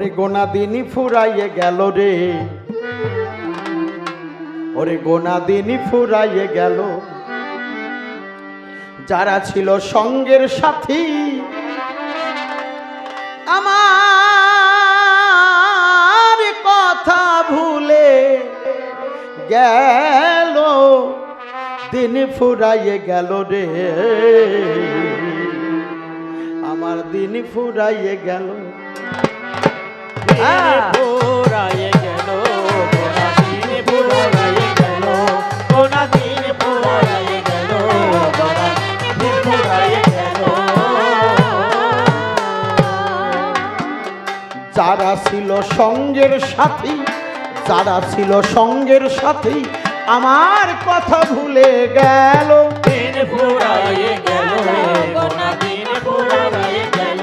ওরে গোনা দিনই ফুরাইয়ে গেল রে, ওরে গোনা দিনই ফুরাইয়ে গেল। যারা ছিল সঙ্গের সাথী আমার কথা ভুলে গেল, দিন ফুরাইয়ে গেল রে, আমার দিন ফুরাইয়ে গেল। ফুরাইয়ে গেল, গোনা দিন ফুরাইয়ে গেল, গোনা দিন ফুরাইয়ে গেল, গোনা দিন ফুরাইয়ে গেল। যারা ছিল সঙ্গের সাথী, যারা ছিল সঙ্গের সাথী আমার কথা ভুলে গেল, দিন ফুরাইয়ে গেল, গোনা দিন ফুরাইয়ে গেল,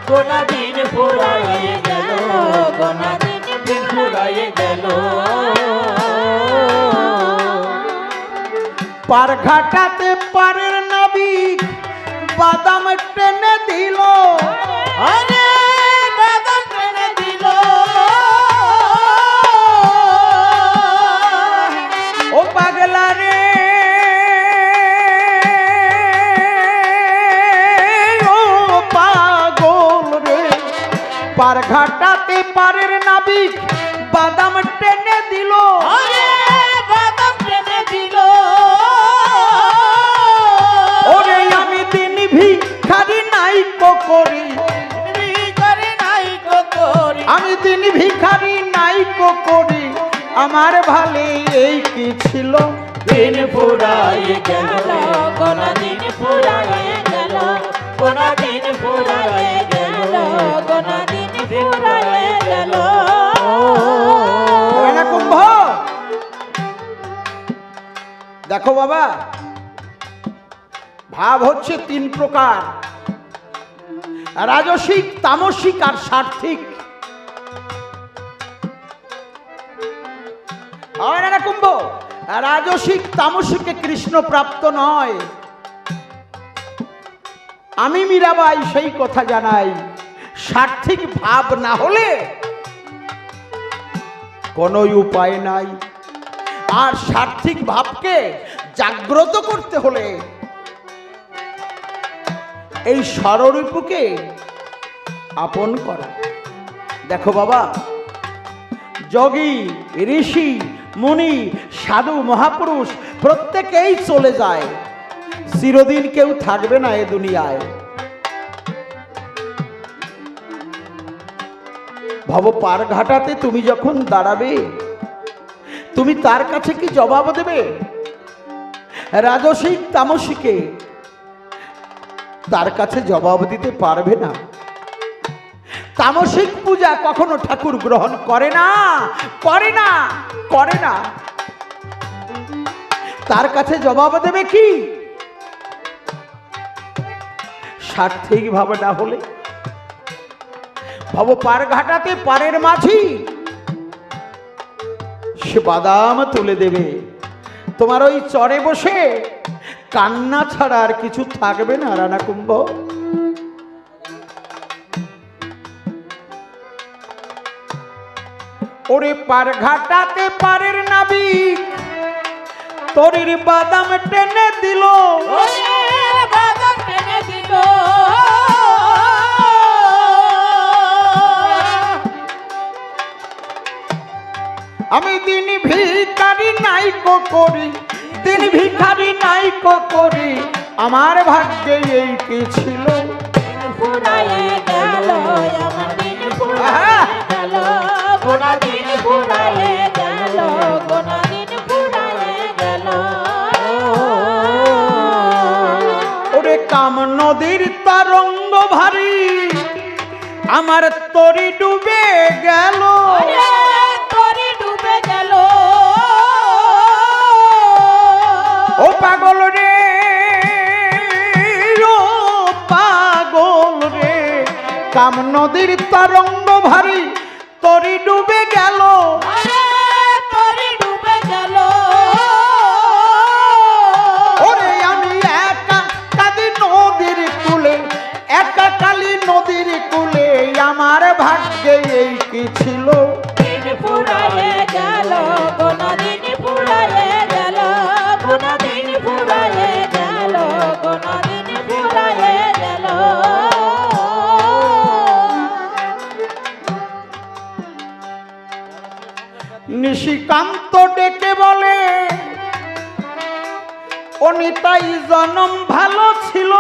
গোনা দিন ফুরাইয়ে গেল, গোনা দিন ফুরাইয়ে গেল। পার ঘাটাতে পারের নাবিক বাদাম টেনে দিল, আরে বাদাম টেনে দিল, ও পাগলা রে, ও পাগল রে। পার ঘাটাতে পারের নাবিক বাদাম টেনে দিল, আরে বাদাম টেনে দিল, ওরে আমি দিন ভিখারি নাইকো করি, ভিখারি নাইকো করি, আমি দিন ভিখারি নাইকো করি, আমার ভালে এই কি ছিল। দিন ফুরাইয়ে গেল, গোনা দিন ফুরাইয়ে গেল, গোনা দিন ফুরাইয়ে গেল, গোনা দিন ফুরাইয়ে গেল। ওই না কুম্ভ, দেখো বাবা, ভাব হচ্ছে তিন প্রকার, রাজসিক, তামসিক আর সার্থিক। হয় না কুম্ভ, রাজসিক তামসিকে কৃষ্ণ প্রাপ্ত নয়। আমি মীরাবাই সেই কথা জানাই, সার্থিক ভাব না হলে কোনো উপায় নাই। আর সার্থিক ভাবকে জাগ্রত করতে হলে এই স্বরূপকে আপন করা। দেখো বাবা, যোগী, ঋষি, মুনি, সাধু, মহাপুরুষ প্রত্যেকেই চলে যায়, চিরদিন কেউ থাকবে না এ দুনিয়ায়। ভব পার ঘাটাতে তুমি যখন দাঁড়াবে, তুমি তার কাছে কি জবাব দেবে? রাজসিক তামসিকে তার কাছে জবাব দিতে পারবে না। তামসিক পূজা কখনো ঠাকুর গ্রহণ করে না, করে না, করে না। তার কাছে জবাব দেবে কি? সার্থিক ভাবে না হলে। ভব পার ঘাটাতে পারের মাঝি সে বাদাম তুলে দেবে, তোমার ওই চরে বসে কান্না ছাড়া আর কিছু থাকবে না। রানা কুম্ভ, ওরে পার ঘাটাতে পারের নাবিক তরির বাদাম টেনে দিল, বাদাম টেনে দিল, আমি দিন ভিখারি নাইকো করি, দিন ভিখারি নাইকো করি, আমার ভাগ্যে এই কি ছিল। দিন ফুরাইয়ে গেল, আমার দিন ফুরাইয়ে গেল, গোনা দিন ফুরাইয়ে গেল, গোনা দিন ফুরাইয়ে গেল। ওরে কাম নদীর তরঙ্গ ভারী আমার তরি ডুবে গেল, তরি ডুবে গেল, ও পাগল রে, ও পাগল রে। কাম নদীর তরঙ্গ ভারী তরি ডুবে গেল, তরি ডুবে গেল, ওরে আমি একা কাঁদি নদীর কূলে, একা কালী নদীর কূলে, আমার ভাগ্যে এই অনিতাই জনম ভালো ছিল,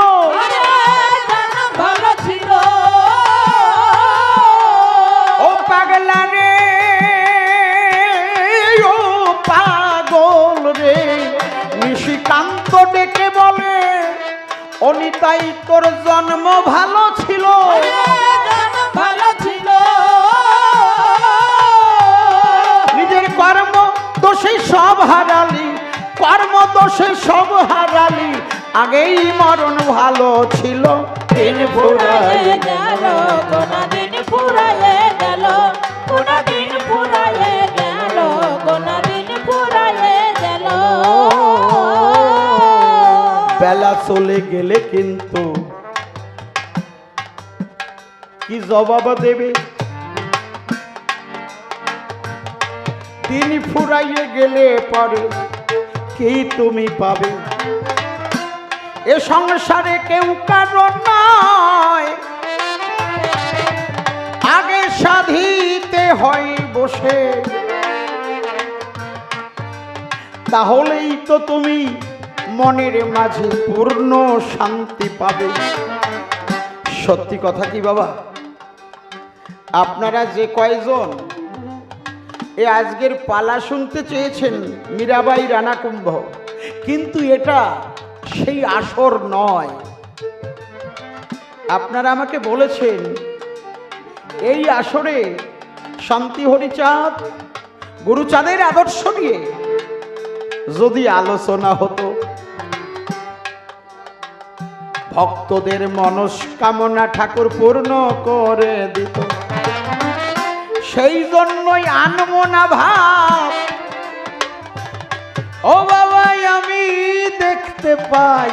জনম ভালো ছিল। ও পাগলা রে, ও পাগল রে। নিশিকান্ত ডেকে বলে অনিতাই তোর জন্ম ভালো ছিল, জনম ভালো ছিল। নিজের কর্ম দোষে সব হারালি, কর্ম দোষে সব হারালি, আগেই মরণ ভালো ছিল। দিন ফুরায়ে গেল, গোনা দিন ফুরায়ে গেল, গোনা দিন ফুরায়ে গেল, গোনা দিন ফুরায়ে গেল। বেলা চলে গেলে কিন্তু কি জবাব দেবে? দিন ফুরাইয়ে গেলে পরে কি তুমি পাবে? এ সংসারে কেউ কারণ নয়, আগে সাধিতে হয় বসে, তাহলেই তো তুমি মনের মাঝে পূর্ণ শান্তি পাবে। সত্যি কথা কি বাবা? আপনারা যে কয়জন এ আজকের পালা শুনতে চেয়েছেন মীরাবাই রানা কুম্ভ, কিন্তু এটা সেই আসর নয়। আপনারা আমাকে বলেছেন এই আসরে শান্তি হরিচাঁদ গুরুচাঁদের আদর্শ নিয়ে যদি আলোচনা হতো, ভক্তদের মনস্কামনা ঠাকুর পূর্ণ করে দিত। সেই জন্যই আনবো না ভাব। ও বাবা, আমি দেখতে পাই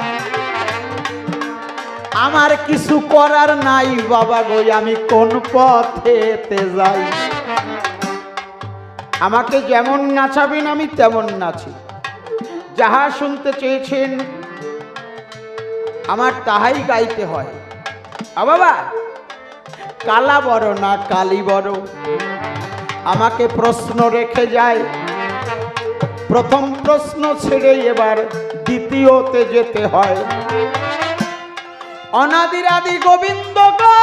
আমার কিছু করার নাই বাবা গো, আমি কোন পথেতে যাই। আমাকে যেমন নাচাবেন আমি তেমন নাচি, যাহা শুনতে চেয়েছেন আমার তাহাই গাইতে হয়। বাবা, কালা বড় না কালি বড়, আমাকে প্রশ্ন রেখে যায়। প্রথম প্রশ্ন ছেড়ে এবার দ্বিতীয়তে যেতে হয়। অনাদির আদি গোবিন্দ গো,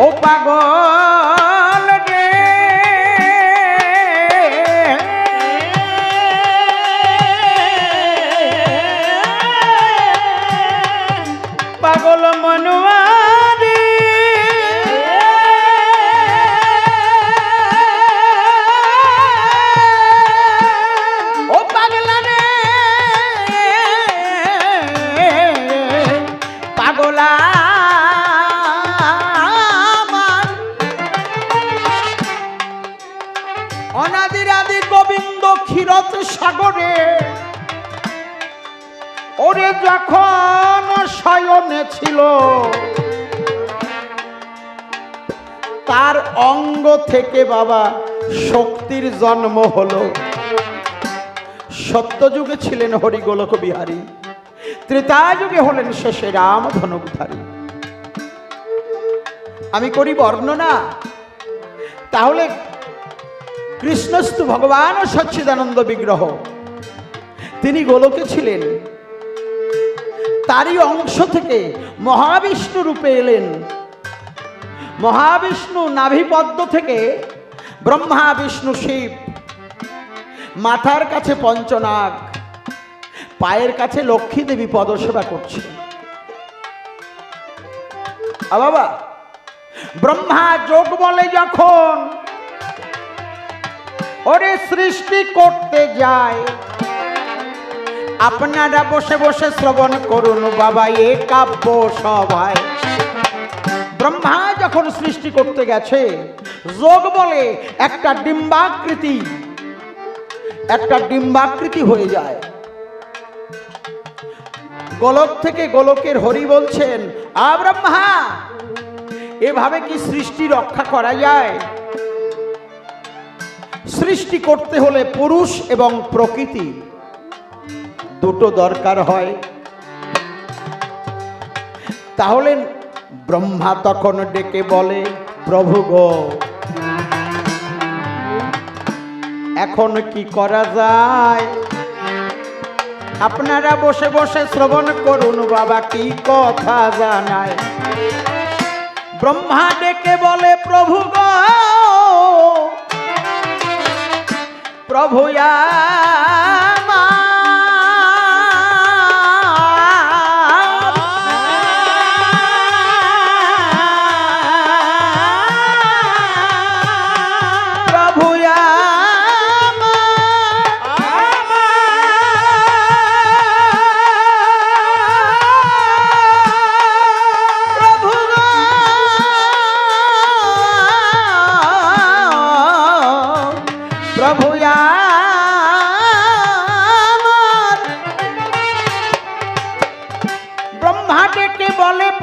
ও পাগল রে, পাগল মনোয়ারি, ও পাগলা রে, পাগলা আমার। অনাদির আদি গোবিন্দ ক্ষীরত সাগরে ওরে যখন শয়নে ছিল, তার অঙ্গ থেকে বাবা শক্তির জন্ম হলো। সত্যযুগে ছিলেন হরিগোলক বিহারী, ত্রেতাযুগে হলেন শেষে রাম ধনুকধারী। আমি করি বর্ণনা, তাহলে কৃষ্ণস্তু ভগবান সচ্চিদানন্দ বিগ্রহ, তিনি গোলকে ছিলেন, তারই অংশ থেকে মহাবিষ্ণু রূপে এলেন। মহাবিষ্ণু নাভিপদ্ম থেকে ব্রহ্মা বিষ্ণু শিব, মাথার কাছে পঞ্চনাগ, পায়ের কাছে লক্ষ্মী দেবী পদসেবা করছে। বাবা, ব্রহ্মা যোগ বলে যখন ওরে সৃষ্টি করতে যায়, আপনারা বসে বসে শ্রবণ করুন বাবা এ কাব্য সভায়। ব্রহ্মা যখন সৃষ্টি করতে গেছে, যোগ বলে একটা ডিম্বাকৃতি হয়ে যায়। গোলক থেকে গোলকের হরি বলছেন, ব্রহ্মা, এভাবে কি সৃষ্টি রক্ষা করা যায়? সৃষ্টি করতে হলে পুরুষ এবং প্রকৃতি দুটো দরকার হয়। তাহলে ব্রহ্মা তখন ডেকে বলে, প্রভু গো, এখন কি করা যায়? আপনারা বসে বসে শ্রবণ করুন বাবা কি কথা জানায়। ব্রহ্মা ডেকে বলে প্রভু গো প্রভু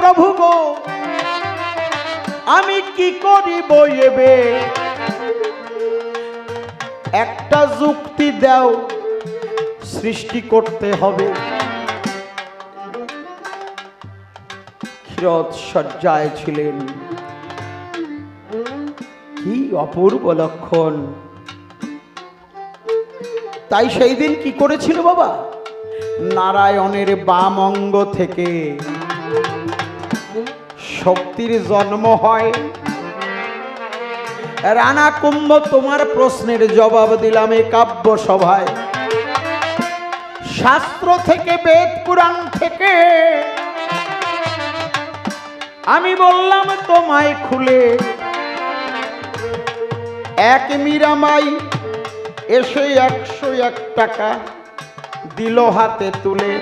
প্রভু গো আমি কি করিব এবে একটা যুক্তি দাও সৃষ্টি করতে হবে। ক্ষীরদ শয্যায় ছিলেন, কি অপূর্ব লক্ষণ। তাই সেই দিন কি করেছিল বাবা, নারায়ণের বাম অঙ্গ থেকে শক্তির জন্ম হয়। রানা কুম্ভ তোমার প্রশ্নের জবাব দিলাম এই কাব্য সভায়। শাস্ত্র থেকে বেদ পুরাণ থেকে আমি বললাম তোমায় খুলে, এক মীরামাই এসে 101 টাকা দিল হাতে তুলে।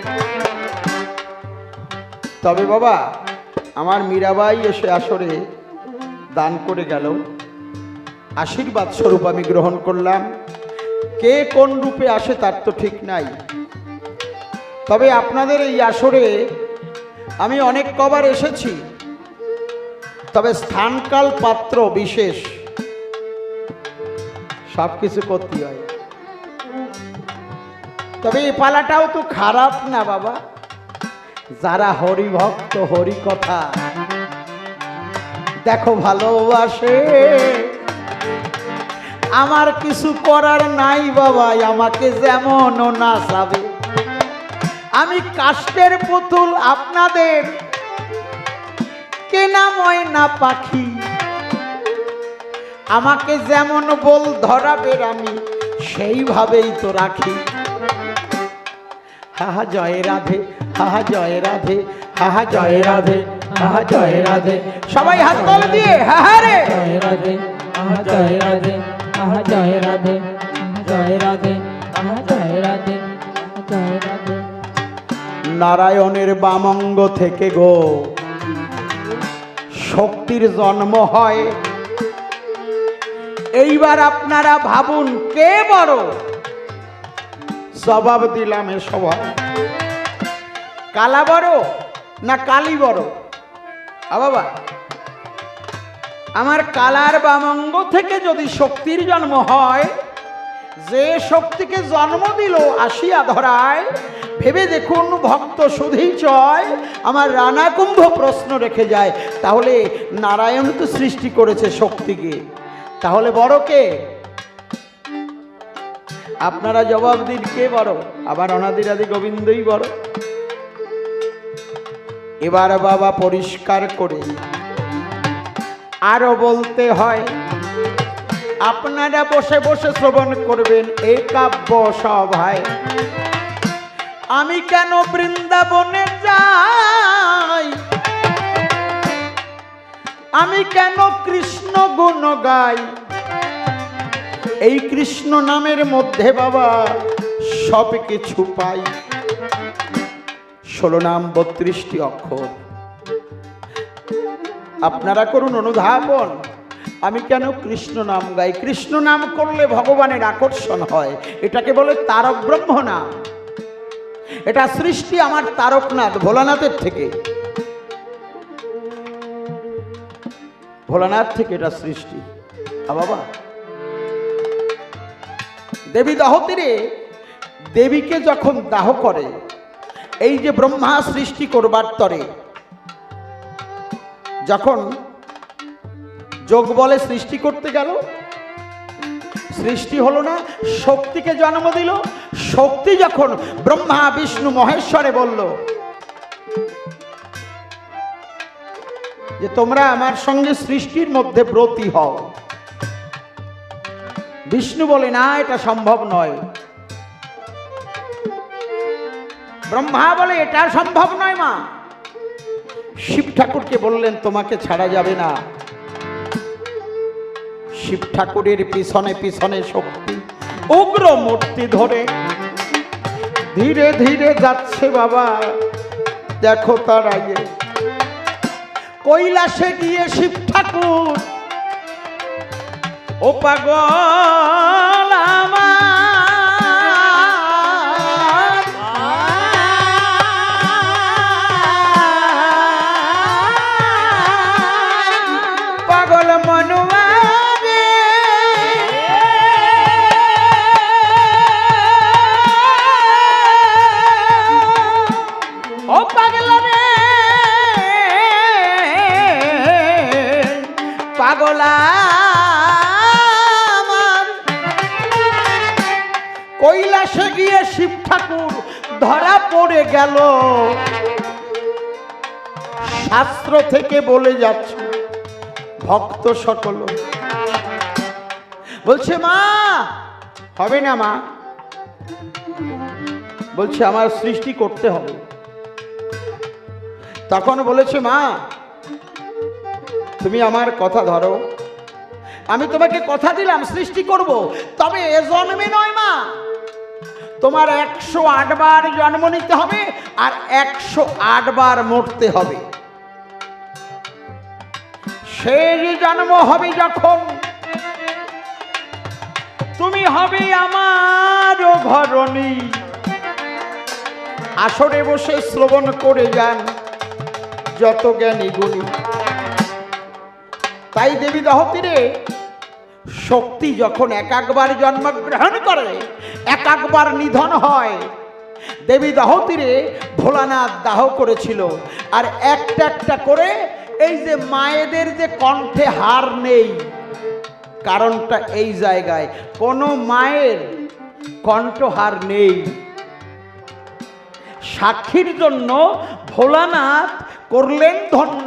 তবে বাবা আমার মীরাবাই এসে আসরে দান করে গেল, আশীর্বাদ স্বরূপ আমি গ্রহণ করলাম। কে কোন রূপে আসে তার তো ঠিক নাই। তবে আপনাদের এই আসরে আমি অনেক কবার এসেছি, তবে স্থানকাল পাত্র বিশেষ সব কিছু করতে হয়। তবে এই পালাটাও তো খারাপ না বাবা, যারা হরিভক্ত হরি কথা দেখো ভালোবাসে। আমার কিছু করার নাই বাবা, আমাকে যেমন নাচাবে। আমি কাষ্টের পুতুল আপনাদের কেনা ময়না পাখি, আমাকে যেমন বল ধরাবেন আমি সেইভাবেই তো রাখি। হাহা জয় রাধে, হাহা জয় রাধে, হাহা জয় রাধে, হাহা জয় রাধে। সবাই হাত তালি দিয়ে হাহা রে জয় রাধে, আহা জয় রাধে, আহা জয় রাধে, জয় রাধে, আহা জয় রাধে, জয় রাধে। নারায়ণের বামঙ্গ থেকে গো শক্তির জন্ম হয়। এইবার আপনারা ভাবুন কে বড়? জবাব দিলাম এ সবাই, কালা বড় না কালী বড়? বাবা আমার কালার বামঙ্গ থেকে যদি শক্তির জন্ম হয়, যে শক্তিকে জন্ম দিল আসিয়া ধরায়, ভেবে দেখুন ভক্ত সুধী চয়। আমার রানা কুম্ভ প্রশ্ন রেখে যায়, তাহলে নারায়ণ তো সৃষ্টি করেছে শক্তিকে, তাহলে বড় কে? আপনারা জবাব দিন কে বড়? আবার অনাদিরাদি গোবিন্দই বড়। এবার বাবা পরিষ্কার করে আরো বলতে হয়, আপনারা বসে বসে শ্রবণ করবেন এই কাব্য সভায়। আমি কেন বৃন্দাবনে যাই, আমি কেন কৃষ্ণ গুণ গাই? এই কৃষ্ণ নামের মধ্যে বাবা সব কিছু পাই। 16 নাম 32টি অক্ষর। আপনারা করুন অনুধাবন, আমি কেন কৃষ্ণ নাম গাই? কৃষ্ণ নাম করলে ভগবানের আকর্ষণ হয়, এটাকে বলে তারক ব্রহ্ম নাম। এটা সৃষ্টি আমার তারকনাথ ভোলানাথের থেকে, ভোলানাথ থেকে এটা সৃষ্টি। বাবা দেবী দাহ তীরে দেবীকে যখন দাহ করে, এই যে ব্রহ্মা সৃষ্টি করবার তরে যখন যোগ বলে সৃষ্টি করতে গেল, সৃষ্টি হলো না, শক্তিকে জন্ম দিল। শক্তি যখন ব্রহ্মা বিষ্ণু মহেশ্বরে বলল যে তোমরা আমার সঙ্গে সৃষ্টির মধ্যে ব্রতী হও, বিষ্ণু বলে না, এটা সম্ভব নয়। ব্রহ্মা বলে এটা সম্ভব নয় মা। শিব ঠাকুরকে বললেন তোমাকে ছাড়া যাবে না। শিব ঠাকুরের পিছনে পিছনে শক্তি উগ্র মূর্তি ধরে ধীরে ধীরে যাচ্ছে বাবা। দেখো তার আগে কৈলাসে গিয়ে শিব ঠাকুর ও পাগল আমার, পাগল মনুয়া রে, ও পাগল রে, পাগলা আমার। কৈলাসে গিয়ে শিব ঠাকুর ধরা পড়ে গেল। শাস্ত্র থেকে বলে যাচ্ছে ভক্ত সকল বলছে মা হবে না মা, বলছে আমার সৃষ্টি করতে হবে। তখন বলেছে মা তুমি আমার কথা ধরো, আমি তোমাকে কথা দিলাম সৃষ্টি করব, তবে এ জন্মে নয় মা, তোমার 108 বার জন্ম নিতে হবে আর 108 বার মরতে হবে। সেই জন্ম হবে যখন তুমি হবে আমার ঘরণী। আসরে বসে শ্রবণ করে যান যত জ্ঞানী গুণী। তাই দেবী দহতীরে শক্তি যখন এক একবার জন্মগ্রহণ করে এক একবার নিধন হয়। দেবী দহতীরে ভোলানাথ দাহ করেছিল, আর একটা একটা করে এই যে মায়েদের যে কণ্ঠে হার নেই, কারণটা এই জায়গায় কোনো মায়ের কণ্ঠহার নেই। সাক্ষীর জন্য ভোলানাথ করলেন ধন্য,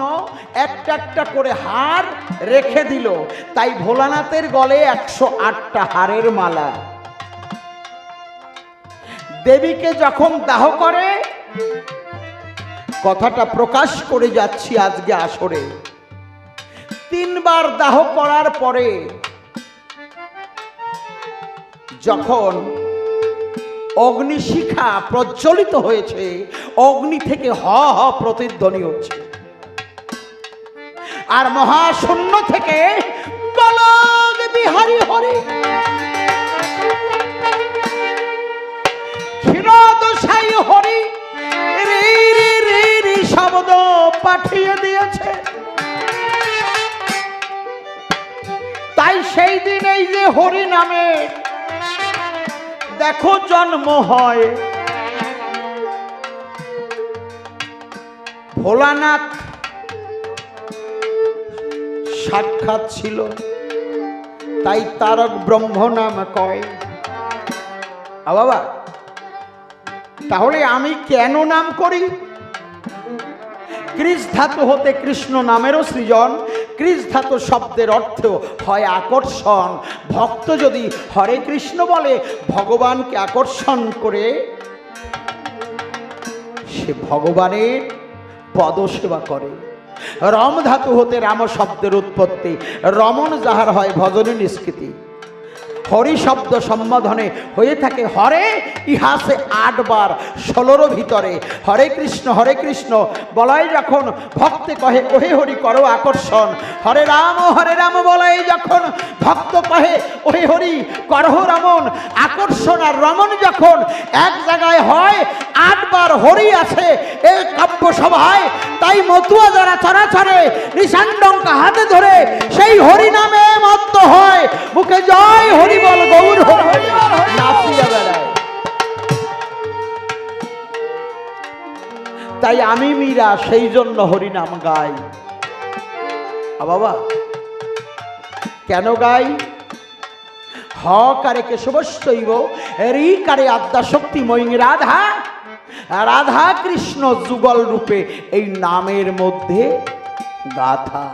একটা একটা করে হার রেখে দিল। তাই ভোলানাথের গলে 108টা হারের মালা। দেবীকে যখন দাহ করে, কথাটা প্রকাশ করে যাচ্ছি আজকে আসরে, 3 বার দাহ করার পরে যখন অগ্নিশিখা প্রজ্বলিত হয়েছে, অগ্নি থেকে হ হ প্রতিধ্বনি হচ্ছে, আর মহাশূন্য থেকে কলক বিহারী হরি ক্ষীরদশাই হরি রি রি রি রি শব্দ পাঠিয়ে দিয়েছে। তাই সেই দিন এই যে হরি নামে দেখো জন্ম হয়। ভোলানাথ সাক্ষাৎ ছিল, তাই তারক ব্রহ্ম নাম কয়। বাবা তাহলে আমি কেন নাম করি? কৃষ ধাতু হতে কৃষ্ণ নামেরও সৃজন। কৃষ ধাতু শব্দের অর্থ হয় আকর্ষণ। ভক্ত যদি হরে কৃষ্ণ বলে ভগবানকে আকর্ষণ করে, সে ভগবানের পদসেবা করে। রম ধাতু হতে রাম শব্দের উৎপত্তি। রমণ যাহার হয় ভজনে নিষ্কৃতি। হরি শব্দ সম্বোধনে হয়ে থাকে হরে, ইহাসে 8 বার 16 ভিতরে। হরে কৃষ্ণ বলাই যখন ভক্তে কহে ওহে হরি করো আকর্ষণ। হরে রাম বলাই যখন ভক্ত কহে ওহে হরি করহ রমন আকর্ষণ। আর রমন যখন এক জায়গায় হয়, 8 বার হরি আছে এই কাব্য সভায়। তাই মতুয়া যারা চরাচরে নিশাণ্ডঙ্কা হাতে ধরে সেই হরি নামে মত্ত হয়, মুখে জয় হরি বল গৌর হরি নাচিয়া বেড়ায়। তাই আমি মীরা সেই জন্য হরি নাম গাই। বাবা কেন গাই? হকারে কেশবস্যৈব ঋকারে আদ্যাশক্তিময়ী রাধা, রাধা কৃষ্ণ যুগল রূপে এই নামের মধ্যে গাথা।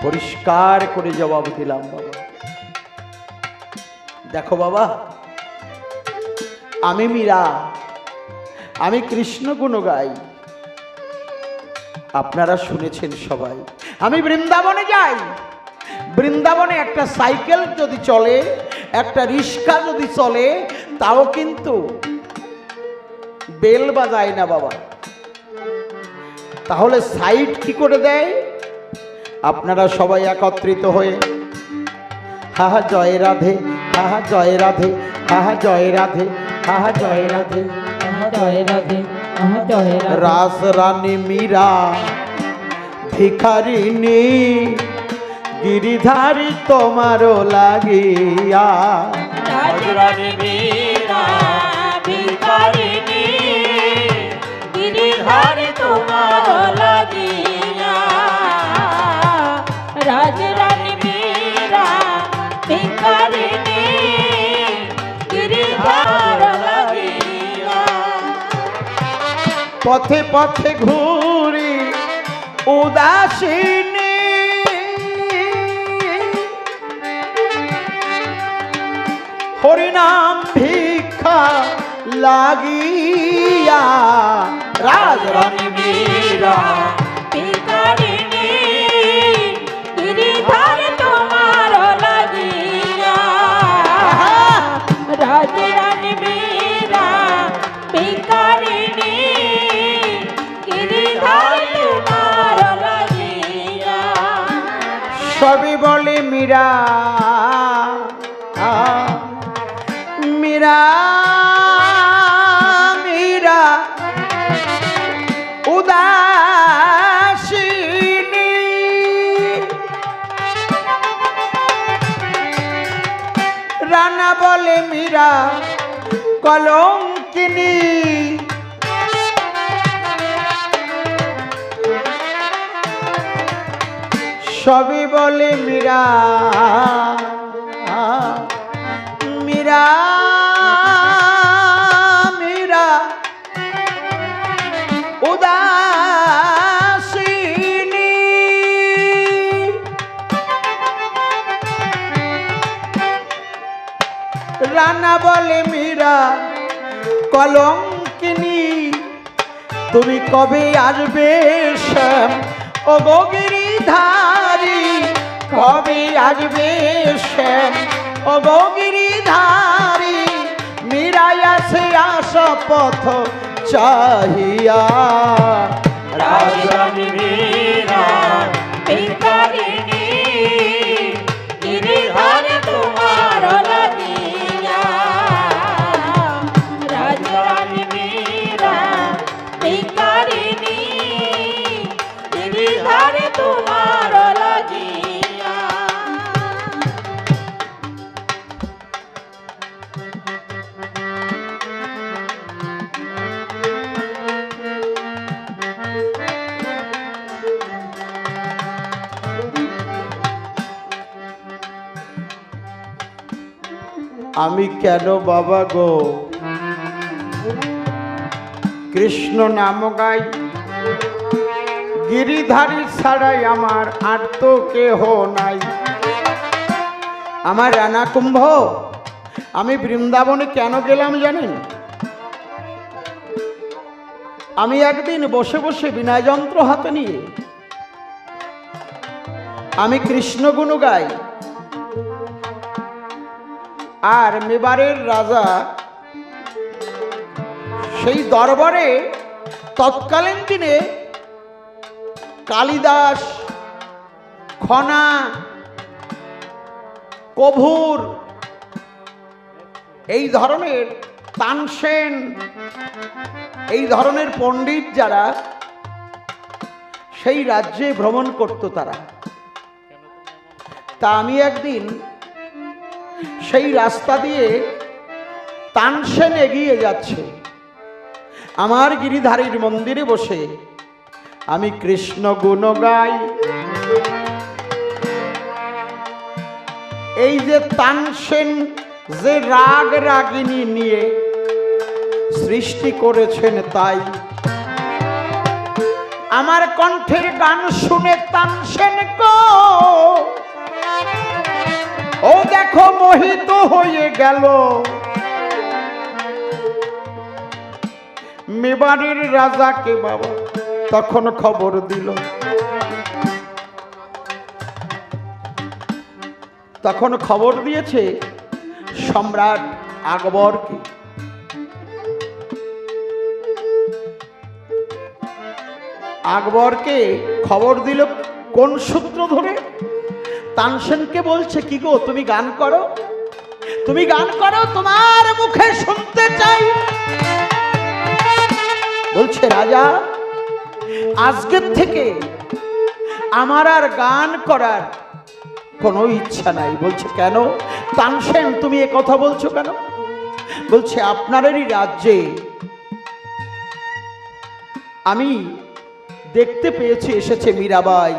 পরিষ্কার করে জবাব দিলাম বাবা। দেখো বাবা, আমি মীরা, আমি কৃষ্ণ গুণ গাই। আপনারা শুনেছেন সবাই, আমি বৃন্দাবনে যাই। বৃন্দাবনে একটা সাইকেল যদি চলে, একটা রিক্সা যদি চলে, তাও কিন্তু বেল বাজায় না বাবা। তাহলে সাইড কি করে দেয়? আপনারা সবাই একত্রিত হয়ে হা হা জয় রাধে, হা হা জয় রাধে, হা হা জয় রাধে, হা হা জয় রাধে, জয় রাধে, জয় রাধে। রাস রানী মীরা ভিখারিনী, গিরিধারী তোমারও লাগিয়া। রাজরানী মীরা ভিখারিনী, গিরিধারী তোমার লাগিয়া। রাজরানী মীরা ভিখারিনী, গিরিধার লাগিয়া। পথে পথে ঘুরি উদাসীনী, হরিনাম ভিক্ষা লাগিয়া। রাজরানী মীরা ভিখারিনী, গিরিধার তোমার লাগিয়া। রাজরানী মীরা ভিখারিনী, গিরিধার তোমার লাগিয়া। সবই বলে মীরা, মীরা মীরা উদাসীনী। রানা বলে মীরা কলঙ্কিনী। সবই বলে মীরা, মীরা মীরা উদাসীনী। রানা বলে মীরা কলঙ্কিনী। তুমি কবে আসবে শ্যাম ও গো গিরিধারী, কবে আসবে শ্যাম ও গো গিরিধারী। মীরাই আছে আশা পথ চাহিয়া। রাজরানী মীরা ভিখারিনী, গিরিধার তোমার লাগিয়া। রাজরানী মীরা ভিখারিনী, গিরিধার তোমার লাগিয়া। আমি কেন বাবা গো কৃষ্ণ নাম গাই? গিরিধারী ছাড়াই আমার আর তো কেহ নাই। আমার রানা কুম্ভ, আমি বৃন্দাবনে কেন গেলাম জানেন? আমি একদিন বসে বসে বিনায় যন্ত্র হাতে নিয়ে আমি কৃষ্ণ গুণ গাই। আর মেবারের রাজা সেই দরবারে তৎকালীন দিনে কালিদাস, খনা, কভুর, এই ধরনের তানসেন, এই ধরনের পণ্ডিত যারা সেই রাজ্যে ভ্রমণ করত তারা। তা আমি একদিন সেই রাস্তা দিয়ে তানসেন এগিয়ে যাচ্ছে, আমার গিরিধারীর মন্দিরে বসে আমি কৃষ্ণ গুণ গাই। এই যে তানসেন যে রাগ রাগিনী নিয়ে সৃষ্টি করেছেন, তাই আমার কণ্ঠের গান শুনে তানসেন গো ও দেখো মোহিত হয়ে গেল। মেবারের রাজাকে বাবা তখন খবর দিল। তখন খবর দিয়েছে সম্রাট আকবরকে। আকবরকে খবর দিল কোন সূত্র ধরে? তানসেনকে বলছে, কি গো তুমি গান করো, তুমি গান করো, তোমার মুখে শুনতে চাই। বলছে রাজা আজকের থেকে আমার আর গান করার কোনো ইচ্ছা নাই। বলছে কেন? তানসেন তুমি এ কথা বলছো কেন? বলছে আপনারই রাজ্যে আমি দেখতে পেয়েছি এসেছে মীরাবাই,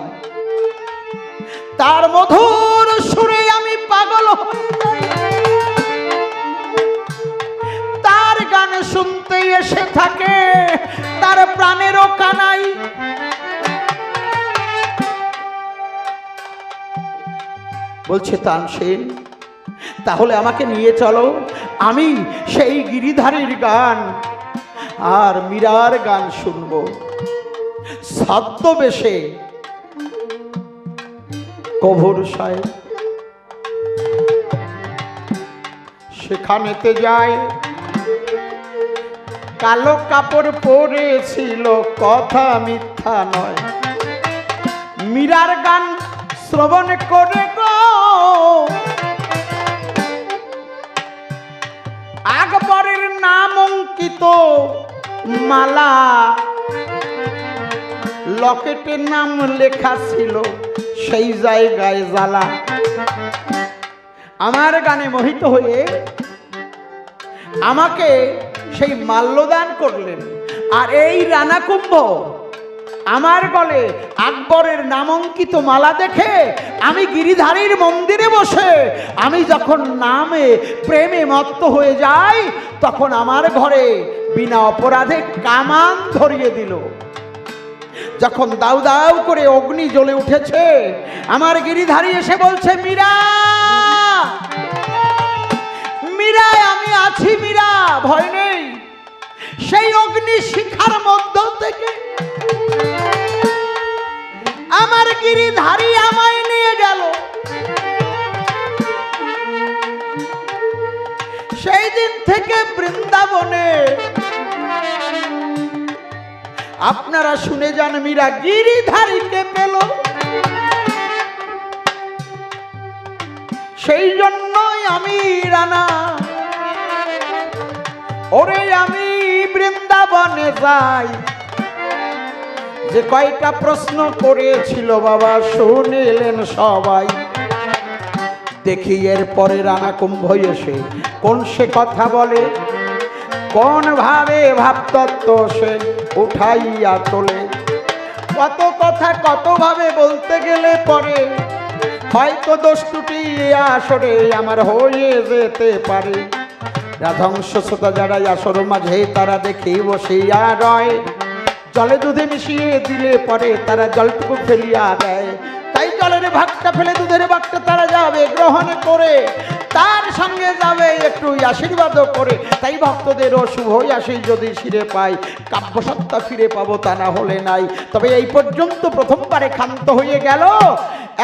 তার মধুর সুরে আমি পাগল হয়ে যাই, তার গান শুনতে এসে থাকে তার প্রাণেরও কানাই। বলছে তানসেন তাহলে আমাকে নিয়ে চলো, আমি সেই গিরিধারীর গান আর মীরার গান শুনবো। ছদ্মবেশে কভোর সাহেব সেখানেতে যায়। কালো কাপড় পরেছিল, কথা মিথ্যা নয়। মীরার গান শ্রবণ করে গো আকবরের নাম অঙ্কিত মালা, লকেটের নাম লেখা ছিল সেই জায়গায় জ্বালা। আমার গানে মোহিত হয়ে আমাকে সেই মাল্যদান করলেন। আর এই রানা কুম্ভ আমার গলে আকবরের নামাঙ্কিত মালা দেখে আমি গিরিধারীর মন্দিরে বসে আমি যখন নামে প্রেমে মত্ত হয়ে যাই, তখন আমার ঘরে বিনা অপরাধে কামান ধরিয়ে দিল। যখন দাউ দাউ করে অগ্নি জ্বলে উঠেছে, আমার গিরিধারী এসে বলছে, মীরা মীরা আমি আছি, মীরা ভয় নেই। সেই অগ্নি শিখার মধ্য থেকে আমার গিরিধারী আমায় নিয়ে গেল। সেই দিন থেকে বৃন্দাবনে আপনারা শুনে যান মীরা গিরিধারীকে পেল। সেই জন্যই আমি রানা ওরে আমি বৃন্দাবনে যাই। যে কয়টা প্রশ্ন করেছিল বাবা শুনিলেন সবাই। দেখি এর পরে রানা কুম্ভ এসে কোন সে কথা বলে, কোন ভাবে ভাবতত্ত্ব সে উঠাইয়া তোলে। কত কথা কত ভাবে বলতে গেলে পরে হয়তো দোষ ত্রুটি আসরে আমার হয়ে যেতে পারে। রাধংস শ্রোতা যারা আসর মাঝে তারা দেখি বসিয়া রয়, জলে দুধে মিশিয়ে দিলে পরে তারা জলটুকু ফেলিয়া দেয়। তাই জলের ভাগটা ফেলে দুধের ভাগটা তারা যাবে গ্রহণ করে, তার সঙ্গে যাবে একটু আশীর্বাদও করে। তাই ভক্তদেরও শুভ আসি যদি শিরে পাই, কাব্যসত্তা ফিরে পাবো তা না হলে নাই। তবে এই পর্যন্ত প্রথমবারে ক্ষান্ত হয়ে গেল।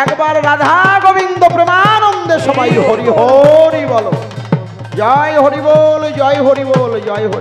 একবার রাধা গোবিন্দ প্রেমানন্দে সবাই হরি হরি বলো, জয় হরি বল, জয় হরি বল, জয় হরি।